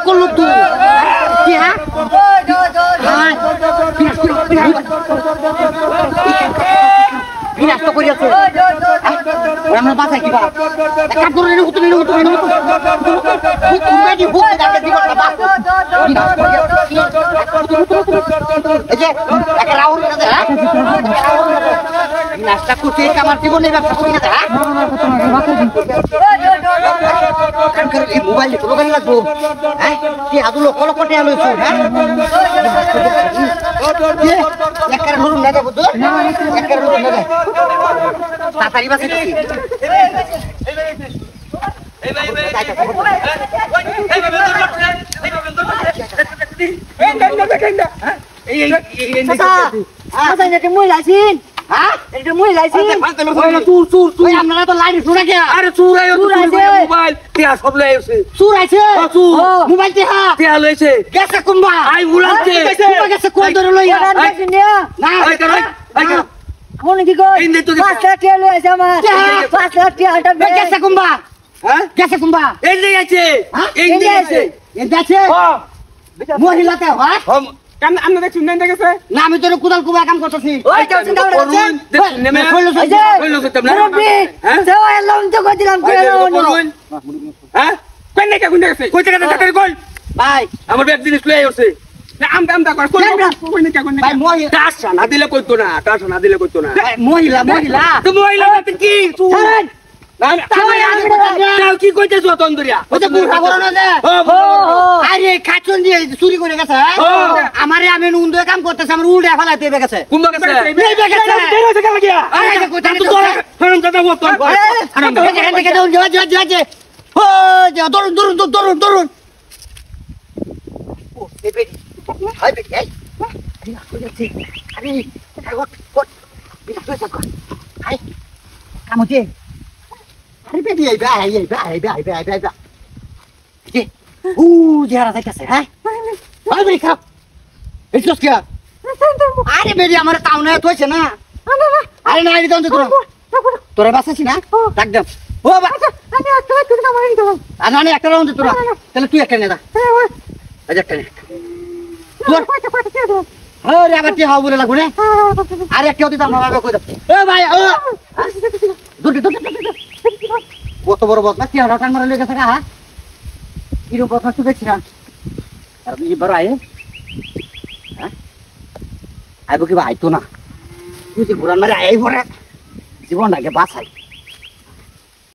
করলো তুই কি হ্যাঁ বিনাশ তো করিয়াছে আমরা বাসায় কিবা কাজ করে নিয়ে তুমি কি বুক ডাকে দিব না বাস এই যে একটা রাউন্ড করে হ্যাঁ বিনাশটা করতে আমার জীবনে ব্যবসা করি না হ্যাঁ এই মোবাইল তো লোকাল লাগবো হ্যাঁ কি আদু লোক কলকটে আলোছ হ্যাঁ একটা ধরুন না যাবো তো একটা ধরুন না যায় তাড়াতাড়ি বাসে কি আপনারা তো লাইন শুনে কে আরে চুর মোবাইল সব লাইছে চুর আছে মোবাইল লইছে গেছে কুম্বা আই উড়াচ্ছে গেছে কোন ধরে লইয়া না কোনে কি কই 5 লাখ টাকা লইছে আমার 5 লাখ টাকা গেছে কুম্বা হ্যাঁ গেছে কুম্বা এই লই আছে এই আছে মহিলাতে হয় কাম আমরা দেখুন না দেখেছে না আমি তোর কুদাল কুবা কাম করতেছি ওই তো চিন্তা করছেন নেমে কইলো তোমরা হ্যাঁ যাও এলাম তো কই দিলাম হ্যাঁ কোন না কোন দেখেছে কই টাকা টাকা কই ভাই আমার ব্যাগ জিনিস লই আইছে না আম দা কর কই না কোন ভাই মহিলা টাকা না দিলে কইতো না টাকা না দিলে কইতো না মহিলা তো মহিলা তো কি তুই কি কইতেছ তন্দুরিয়া ওটা বুড়া বড় না দে আরে কাচন দিয়ে চুরি করে গেছে আমারে আমি উন্দ কাম করতেছ আমার উল্টা ফলাইতে গেছে কুম্বা গেছে এই গেছে দেরছে কেন গিয়া আরে কইতা তো হারাম দাদা ও তো হারাম দাদা দেখে দাও যা ও যা দরুন ও বেবি হাই বেবি এই আরে কত বিনা তো হাই কামতে আরে বেবি এই কি যারা যাইতাছে হ্যাঁ আরে বেবি খাও এসো কি আরে বেবি আমার টাউনে হইছে না আরে না আইদি দন্ত তোরা বাসছিস না ডাক দে ও বাবা আমি একটা তুই না মারি দাও আরে একটা রাউন্ড তোরা তাহলে তুই একটা নে দা আজ একটা নে আরে আবার কি হাও বলে লাগু রে আরে একটা দিতাম না বাবা কই দাও এ ভাই ও দুটি কত বড় বদমাশ কি হারা টান মারা লেগে থাকা হ্যাঁ এরকম বদমাশ তো দেখছি না আর এই বড় আয় হ্যাঁ আইবো কি ভাই তো না তুই যে ঘোরান মারে আই ভরে জীবনটাকে বাঁচাই